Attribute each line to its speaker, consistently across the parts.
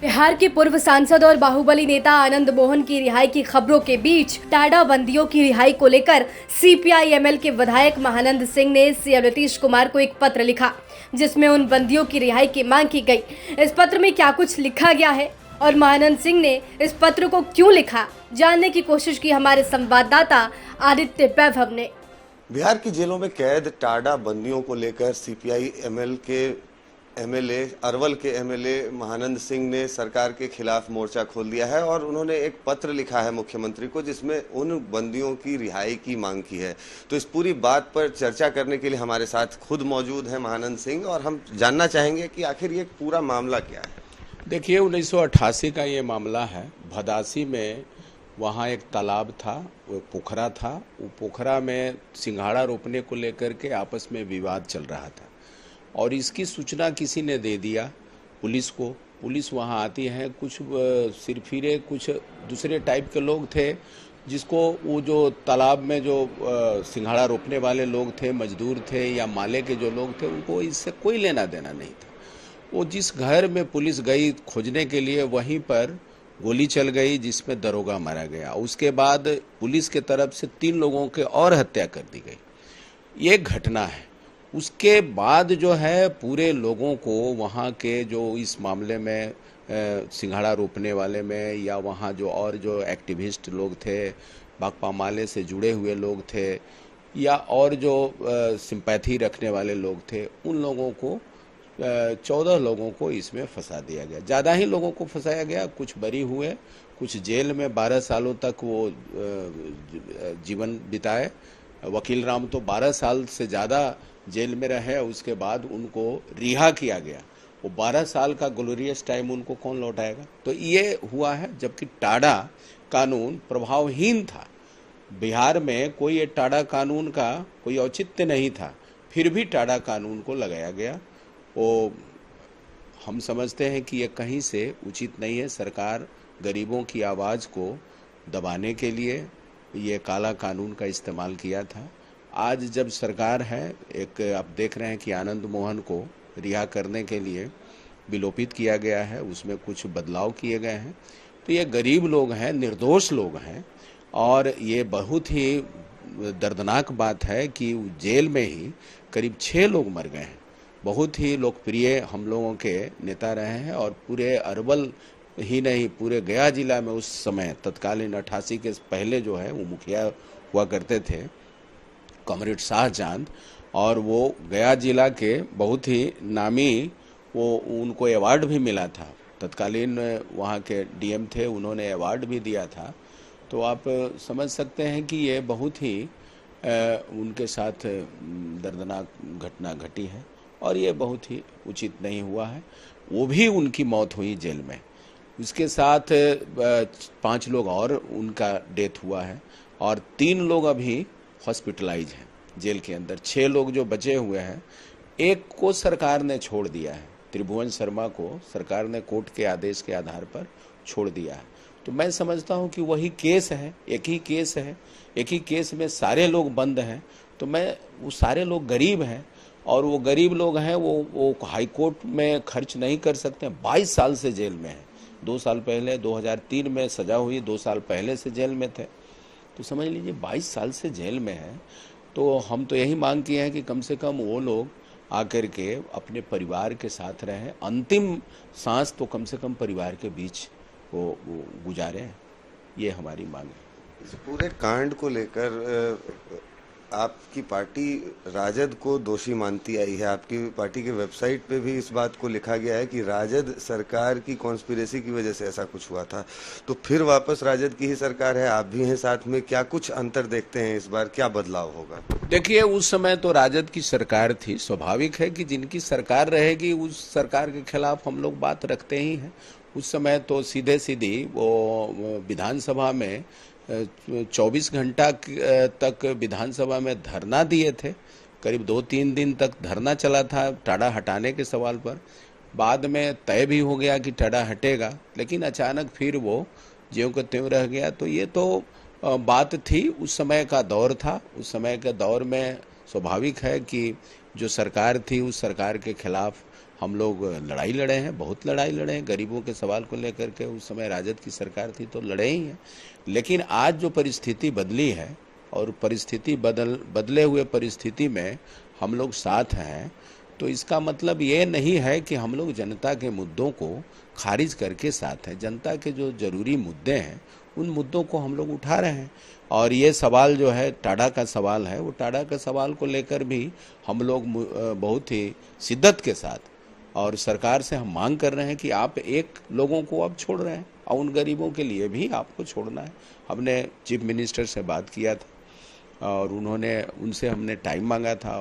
Speaker 1: बिहार के पूर्व सांसद और बाहुबली नेता आनंद मोहन की रिहाई की खबरों के बीच टाडा बंदियों की रिहाई को लेकर सीपीआई-एमएल के विधायक महानंद सिंह ने सीएम नीतीश कुमार को एक पत्र लिखा, जिसमें उन बंदियों की रिहाई की मांग की गई। इस पत्र में क्या कुछ लिखा गया है और महानंद सिंह ने इस पत्र को क्यों लिखा, जानने की कोशिश की हमारे संवाददाता आदित्य वैभव ने।
Speaker 2: बिहार की जेलों में कैद टाडा बंदियों को लेकर सीपीआई-एमएल के एमएलए अरवल के एमएलए महानंद सिंह ने सरकार के खिलाफ मोर्चा खोल दिया है और उन्होंने एक पत्र लिखा है मुख्यमंत्री को, जिसमें उन बंदियों की रिहाई की मांग की है। तो इस पूरी बात पर चर्चा करने के लिए हमारे साथ खुद मौजूद है महानंद सिंह, और हम जानना चाहेंगे कि आखिर ये पूरा मामला क्या है।
Speaker 3: देखिए, 1988 का ये मामला है। भदासी में वहाँ एक तालाब था, वो पोखरा था। वो पोखरा में सिंघाड़ा रोपने को लेकर के आपस में विवाद चल रहा था और इसकी सूचना किसी ने दे दिया पुलिस को। पुलिस वहाँ आती है, कुछ सिरफिरे कुछ दूसरे टाइप के लोग थे, जिसको वो जो तालाब में जो सिंघाड़ा रोपने वाले लोग थे, मजदूर थे या माले के जो लोग थे, उनको इससे कोई लेना देना नहीं था। वो जिस घर में पुलिस गई खोजने के लिए, वहीं पर गोली चल गई, जिसमें दरोगा मारा गया। उसके बाद पुलिस के तरफ से 3 लोगों के और हत्या कर दी गई। ये घटना है। उसके बाद जो है पूरे लोगों को वहाँ के जो इस मामले में सिंघाड़ा रोपने वाले में या वहाँ जो और जो एक्टिविस्ट लोग थे, भाकपा माले से जुड़े हुए लोग थे या और जो सिंपैथी रखने वाले लोग थे, उन लोगों को 14 लोगों को इसमें फंसा दिया गया। ज़्यादा ही लोगों को फंसाया गया। कुछ बरी हुए, कुछ जेल में 12 सालों तक वो जीवन बिताए। वकील राम तो 12 साल से ज़्यादा जेल में रहे, उसके बाद उनको रिहा किया गया। वो 12 साल का ग्लोरियस टाइम उनको कौन लौटाएगा। तो ये हुआ है, जबकि टाडा कानून प्रभावहीन था। बिहार में कोई ये टाडा कानून का कोई औचित्य नहीं था, फिर भी टाडा कानून को लगाया गया। वो हम समझते हैं कि ये कहीं से उचित नहीं है। सरकार गरीबों की आवाज़ को दबाने के लिए ये काला कानून का इस्तेमाल किया था। आज जब सरकार है, एक आप देख रहे हैं कि आनंद मोहन को रिहा करने के लिए विलोपित किया गया है, उसमें कुछ बदलाव किए गए हैं। तो ये गरीब लोग हैं, निर्दोष लोग हैं, और ये बहुत ही दर्दनाक बात है कि जेल में ही करीब 6 लोग मर गए हैं। बहुत ही लोकप्रिय हम लोगों के नेता रहे हैं और पूरे अरवल ही नहीं, पूरे गया जिला में उस समय तत्कालीन 88 के पहले जो है वो मुखिया हुआ करते थे, कॉमरेड शाहजहां, और वो गया जिला के बहुत ही नामी, वो उनको अवार्ड भी मिला था। तत्कालीन वहाँ के डीएम थे, उन्होंने अवार्ड भी दिया था। तो आप समझ सकते हैं कि ये बहुत ही उनके साथ दर्दनाक घटना घटी है और ये बहुत ही उचित नहीं हुआ है। वो भी उनकी मौत हुई जेल में। उसके साथ 5 लोग और उनका डेथ हुआ है और 3 लोग अभी हॉस्पिटलाइज हैं जेल के अंदर। 6 लोग जो बचे हुए हैं, एक को सरकार ने छोड़ दिया है, त्रिभुवन शर्मा को सरकार ने कोर्ट के आदेश के आधार पर छोड़ दिया है। तो मैं समझता हूं कि वही केस है, एक ही केस है, एक ही केस में सारे लोग बंद हैं। तो वो सारे लोग गरीब हैं और वो गरीब लोग हैं, वो हाई कोर्ट में खर्च नहीं कर सकते। 22 साल से जेल में है। 2 साल पहले 2003 में सजा हुई, 2 साल पहले से जेल में थे। तो समझ लीजिए 22 साल से जेल में है। तो हम तो यही मांग किए हैं कि कम से कम वो लोग आकर के अपने परिवार के साथ रहें। अंतिम सांस तो कम से कम परिवार के बीच वो गुजारें। ये हमारी मांग है।
Speaker 2: इस पूरे कांड को लेकर आपकी पार्टी राजद को दोषी मानती आई है। आपकी पार्टी के वेबसाइट पे भी इस बात को लिखा गया है कि राजद सरकार की कॉन्स्पिरेसी की वजह से ऐसा कुछ हुआ था। तो फिर वापस राजद की ही सरकार है, आप भी हैं साथ में, क्या कुछ अंतर देखते हैं इस बार, क्या बदलाव होगा?
Speaker 3: देखिए, उस समय तो राजद की सरकार थी। स्वाभाविक है कि जिनकी सरकार रहेगी उस सरकार के खिलाफ हम लोग बात रखते ही हैं। उस समय तो सीधे सीधी वो विधानसभा में 24 घंटा तक विधानसभा में धरना दिए त्थे। करीब 2-3 दिन तक धरना चला था टाडा हटाने के सवाल पर। बाद में तय भी हो गया कि टाडा हटेगा, लेकिन अचानक फिर वो ज्यों का त्यों रह गया। तो ये तो बात थी, उस समय का दौर था। उस समय के दौर में स्वाभाविक है कि जो सरकार थी उस सरकार के खिलाफ हम लोग लड़ाई लड़े हैं, बहुत लड़ाई लड़े हैं गरीबों के सवाल को लेकर के। उस समय राजद की सरकार थी तो लड़े ही हैं। लेकिन आज जो परिस्थिति बदली है और परिस्थिति बदले हुए परिस्थिति में हम लोग साथ हैं, तो इसका मतलब ये नहीं है कि हम लोग जनता के मुद्दों को खारिज करके साथ हैं। जनता के जो जरूरी मुद्दे हैं उन मुद्दों को हम लोग उठा रहे हैं। और ये सवाल जो है टाडा का सवाल है, वो टाडा के सवाल को लेकर भी हम लोग बहुत ही शिद्दत के साथ और सरकार से हम मांग कर रहे हैं कि आप एक लोगों को अब छोड़ रहे हैं और उन गरीबों के लिए भी आपको छोड़ना है। हमने चीफ मिनिस्टर से बात किया था और उनसे हमने टाइम मांगा था,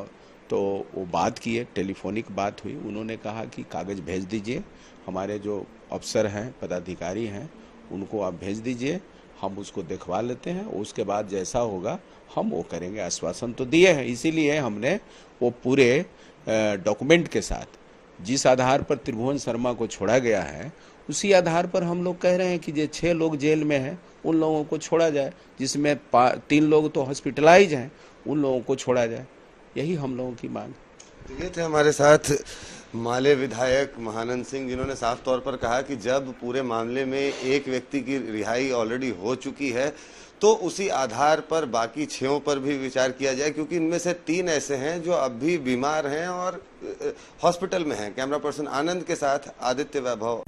Speaker 3: तो वो बात किए, टेलीफोनिक बात हुई। उन्होंने कहा कि कागज़ भेज दीजिए, हमारे जो अफसर हैं, पदाधिकारी हैं, उनको आप भेज दीजिए, हम उसको दिखवा लेते हैं, उसके बाद जैसा होगा हम वो करेंगे। आश्वासन तो दिए हैं, इसीलिए हमने वो पूरे डॉक्यूमेंट के साथ जिस आधार पर त्रिभुवन शर्मा को छोड़ा गया है उसी आधार पर हम लोग कह रहे हैं कि जो 6 लोग जेल में हैं उन लोगों को छोड़ा जाए, जिसमें 3 लोग तो हॉस्पिटलाइज हैं, उन लोगों को छोड़ा जाए। यही हम लोगों की मांग।
Speaker 2: ये थे हमारे साथ माले विधायक महानंद सिंह, जिन्होंने साफ तौर पर कहा कि जब पूरे मामले में एक व्यक्ति की रिहाई ऑलरेडी हो चुकी है तो उसी आधार पर बाकी 6 पर भी विचार किया जाए, क्योंकि इनमें से 3 ऐसे हैं जो अब भी बीमार हैं और हॉस्पिटल में हैं। कैमरा पर्सन आनंद के साथ आदित्य वैभव।